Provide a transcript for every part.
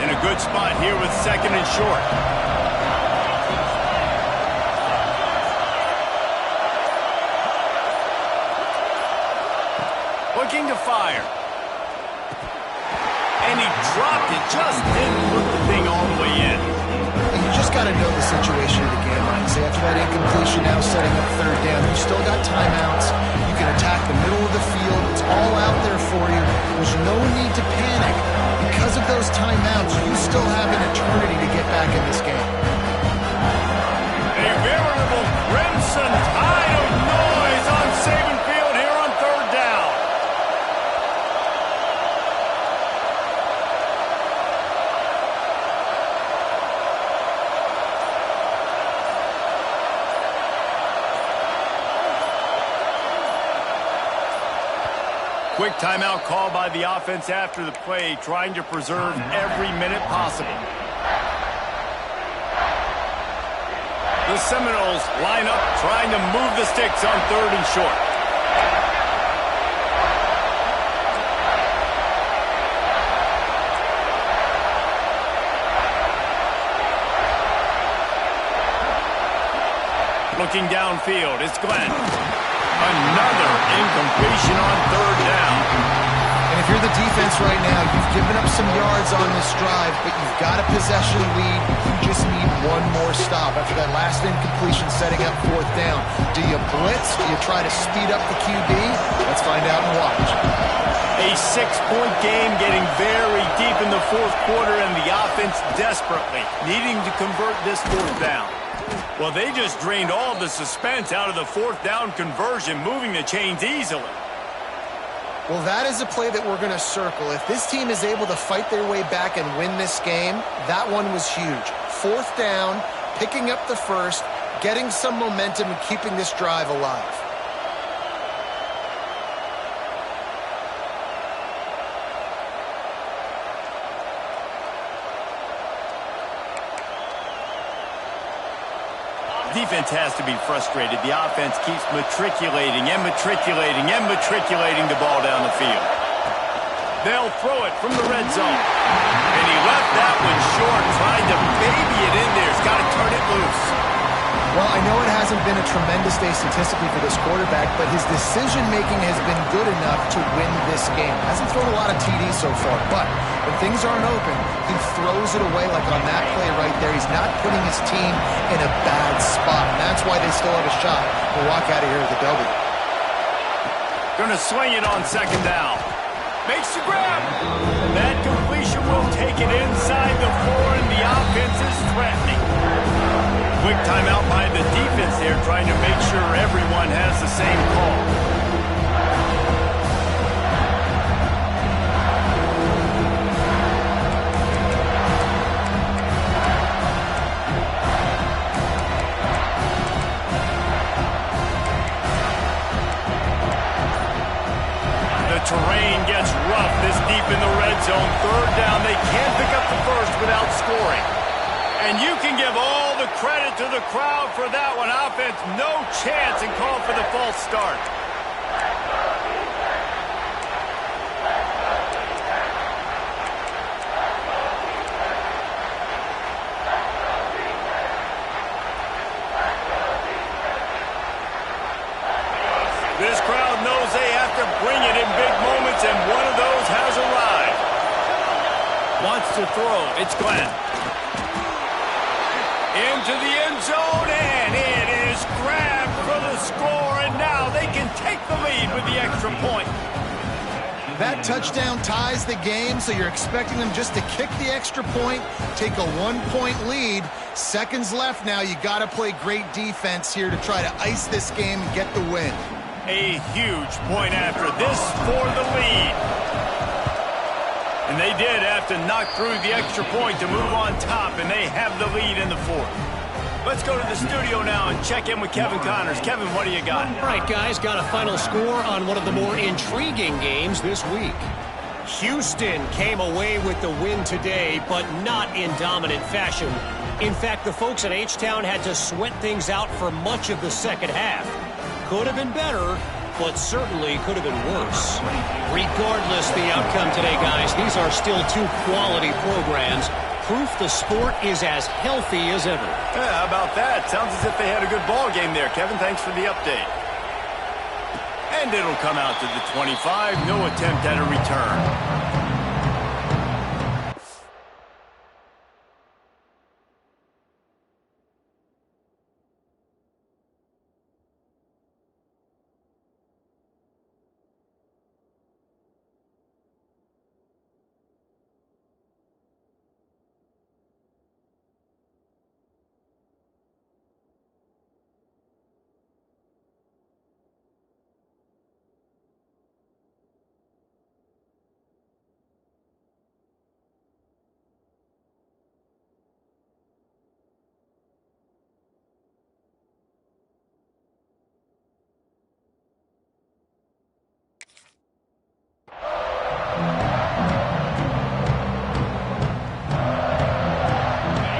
in a good spot here with 2nd and short. Looking to fire. And he dropped it, just didn't put the thing all the way in. You just got to know the situation of the game, Mike. Say after that incompletion, now setting up 3rd down. You still got timeouts. You can attack the middle of the field. It's all out there for you. There's no need to panic. Because of those timeouts, you still have an eternity to get back in this game. A veritable crimson tide of noise on Saban Field here on 3rd down. Quick timeout call by the offense after the play, trying to preserve every minute possible. The Seminoles line up, trying to move the sticks on 3rd and short. Looking downfield, it's Glenn. Another incompletion on 3rd down. And if you're the defense right now, you've given up some yards on this drive, but you've got a possession lead. You just need one more stop after that last incompletion setting up 4th down. Do you blitz? Do you try to speed up the QB? Let's find out and watch. A 6-point game getting very deep in the 4th quarter, and the offense desperately needing to convert this 4th down. Well, they just drained all the suspense out of the 4th down conversion, moving the chains easily. Well, that is a play that we're going to circle. If this team is able to fight their way back and win this game, that one was huge. 4th down, picking up the 1st, getting some momentum and keeping this drive alive. Defense has to be frustrated. The offense keeps matriculating and matriculating and matriculating the ball down the field. They'll throw it from the red zone. And he left that one short, trying to baby it in there. He's got to turn it loose. Well, I know it hasn't been a tremendous day statistically for this quarterback, but his decision-making has been good enough to win this game. Hasn't thrown a lot of TDs so far, but when things aren't open, he throws it away like on that play right there. He's not putting his team in a bad spot, and that's why they still have a shot to walk out of here with a W. Going to swing it on 2nd down. Makes the grab. That completion will take it inside the 4, and the offense is threatening. Quick timeout by the defense there, trying to make sure everyone has the same call. The terrain gets rough this deep in the red zone. 3rd down, they can't pick up the 1st without scoring. And you can give all the credit to the crowd for that one. Offense, no chance, and call for the false start. This crowd knows they have to bring it in big moments, and one of those has arrived. Wants to throw. It's Glenn. Into the end zone, and it is grabbed for the score, and now they can take the lead with the extra point. That touchdown ties the game, so you're expecting them just to kick the extra point, take a 1-point lead. Seconds left now. You got to play great defense here to try to ice this game and get the win. A huge point after this for the lead. And they did have to knock through the extra point to move on top, and they have the lead in the 4th. Let's go to the studio now and check in with Kevin Connors. Kevin, what do you got? All right, guys, got a final score on one of the more intriguing games this week. Houston came away with the win today, but not in dominant fashion. In fact, the folks in H-Town had to sweat things out for much of the second half. Could have been better, but certainly could have been worse. Regardless the outcome today, guys, these are still two quality programs. Proof the sport is as healthy as ever. Yeah, how about that? Sounds as if they had a good ball game there, Kevin. Thanks for the update. And it'll come out to the 25. No attempt at a return.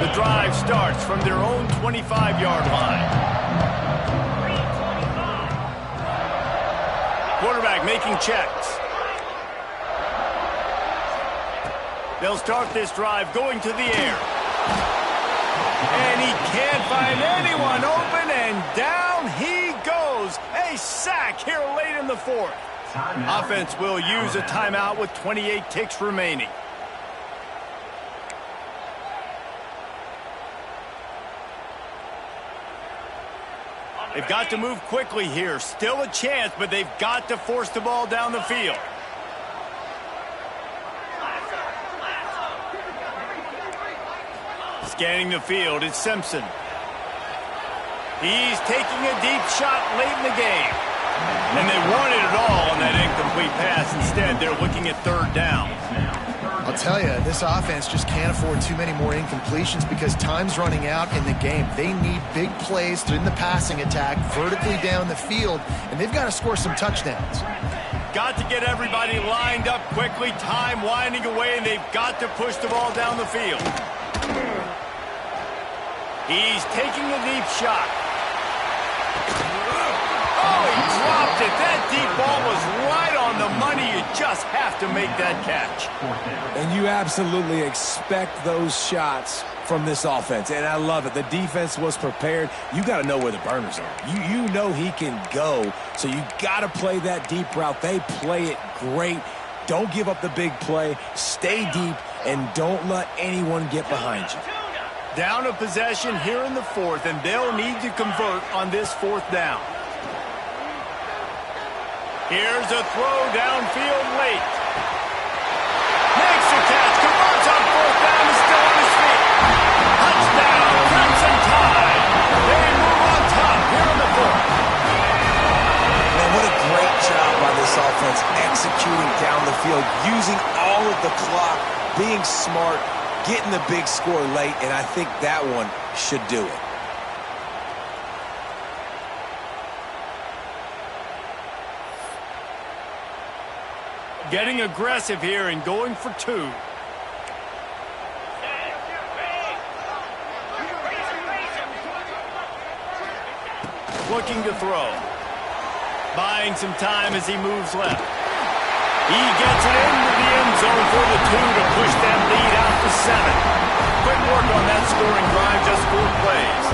The drive starts from their own 25-yard line. Quarterback making checks. They'll start this drive going to the air. And he can't find anyone open, and down he goes. A sack here late in the fourth. Offense will use a timeout with 28 ticks remaining. They've got to move quickly here. Still a chance, but they've got to force the ball down the field. Scanning the field, it's Simpson. He's taking a deep shot late in the game. And they wanted it all on that incomplete pass. Instead, they're looking at third down. I'll tell you, this offense just can't afford too many more incompletions because time's running out in the game. They need big plays in the passing attack, vertically down the field, and they've got to score some touchdowns. Got to get everybody lined up quickly, time winding away, and they've got to push the ball down the field. He's taking a deep shot. Oh, he dropped it. That deep ball was right on the money. You just have to make that catch. And you absolutely expect those shots from this offense, and I love it. The defense was prepared. You got to know where the burners are. You know he can go, so you got to play that deep route. They play it great. Don't give up the big play. Stay deep, and don't let anyone get behind you. Down a possession here in the fourth, and they'll need to convert on this fourth down. Here's a throw downfield late. Makes the catch, converts on fourth down, is still on his feet. Touchdown, Crimson Tide. They move on top here in the fourth. Man, what a great job by this offense executing down the field, using all of the clock, being smart, getting the big score late, and I think that one should do it. Getting aggressive here and going for two. Looking to throw. Buying some time as he moves left. He gets it into the end zone for the two to push that lead out to 7. Quick work on that scoring drive, just 4 plays.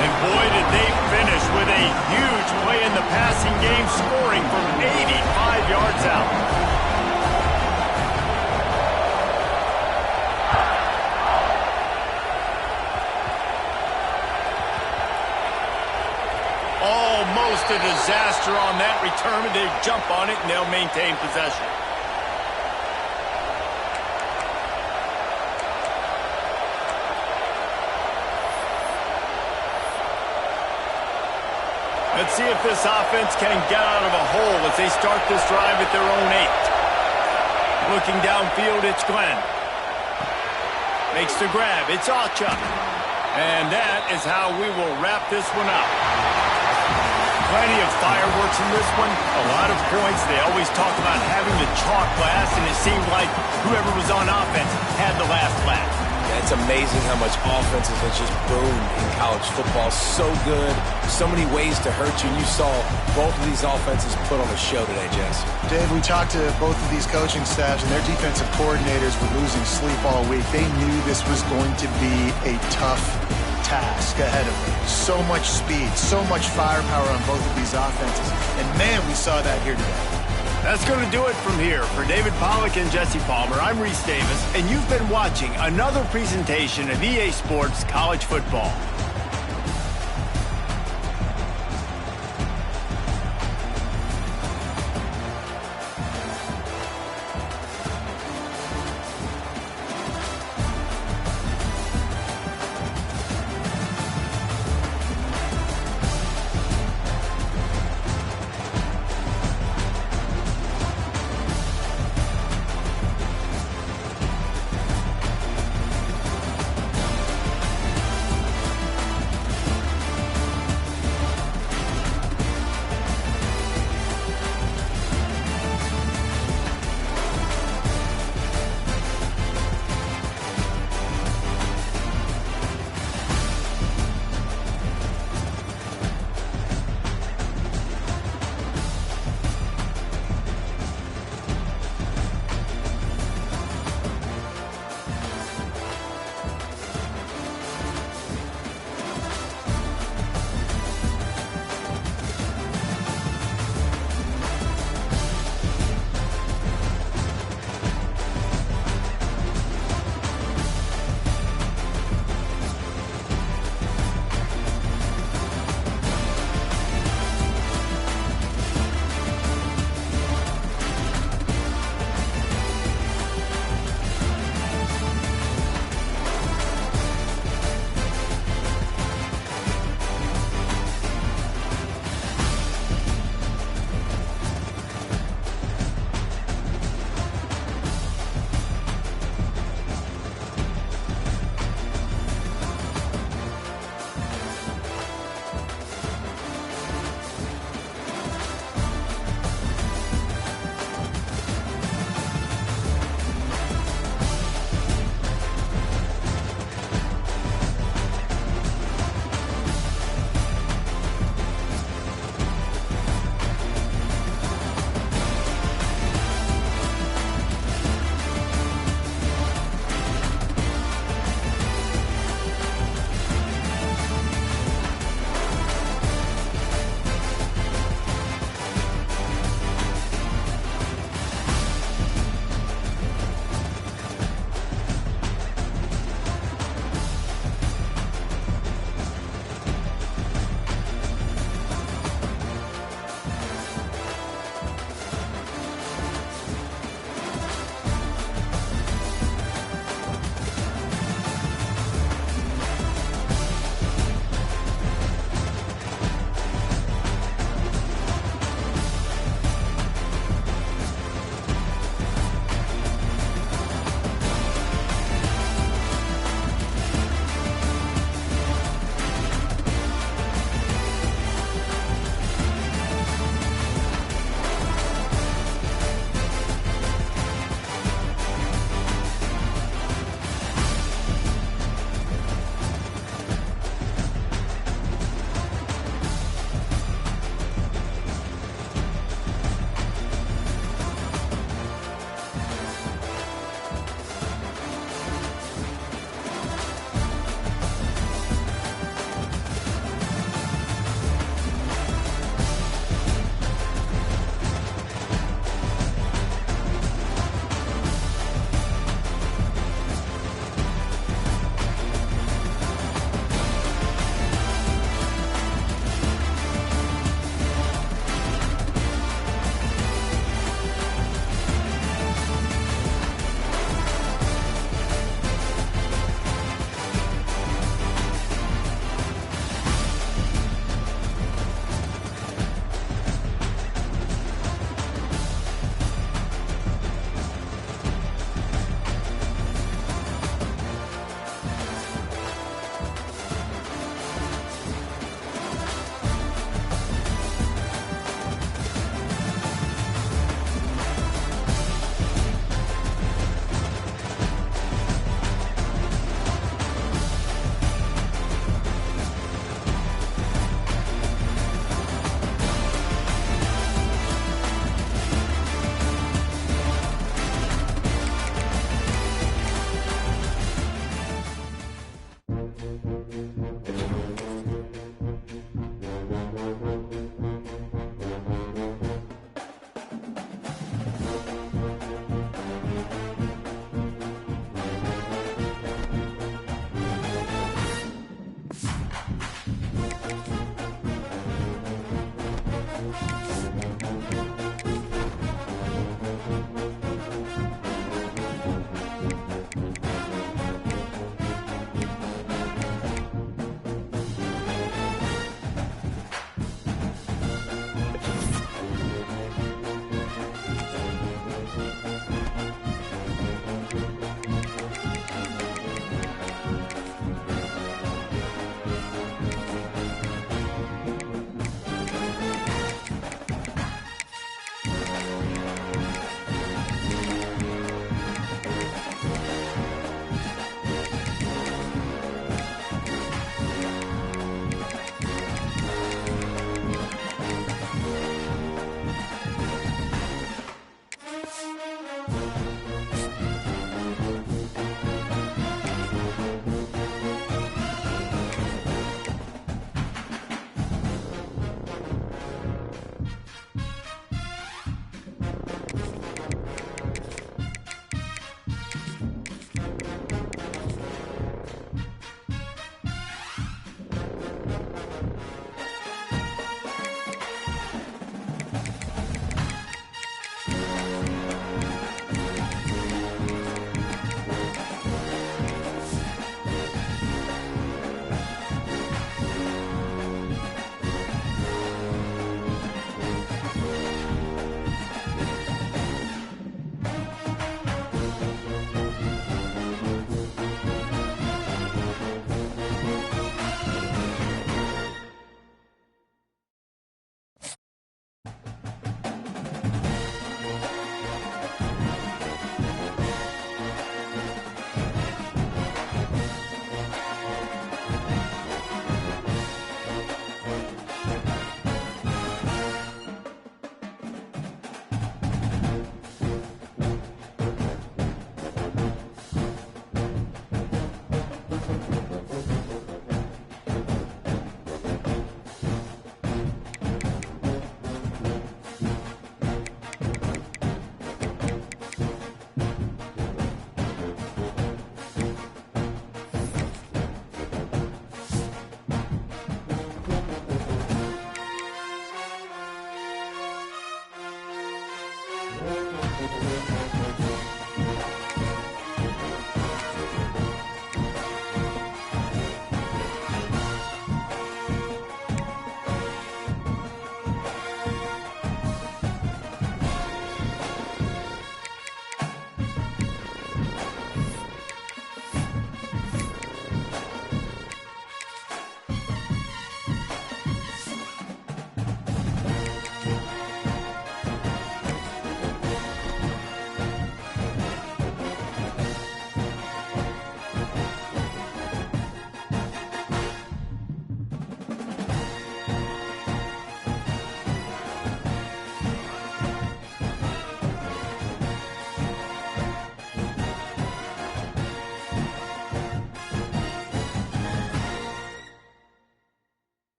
And boy, did they finish with a huge play in the passing game, scoring from 85 yards out. Almost a disaster on that return, but they jump on it and they'll maintain possession. Let's see if this offense can get out of a hole as they start this drive at their own 8. Looking downfield, it's Glenn. Makes the grab, it's Alchuk. And that is how we will wrap this one up. Plenty of fireworks in this one. A lot of points. They always talk about having the chalk glass, and it seemed like whoever was on offense had the last laugh. It's amazing how much offenses have just boomed in college football. So good, so many ways to hurt you. And you saw both of these offenses put on a show today, Jess. Dave, we talked to both of these coaching staffs, and their defensive coordinators were losing sleep all week. They knew this was going to be a tough task ahead of them. So much speed, so much firepower on both of these offenses. And, man, we saw that here today. That's going to do it from here. For David Pollack and Jesse Palmer, I'm Reese Davis, and you've been watching another presentation of EA Sports College Football.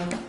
it.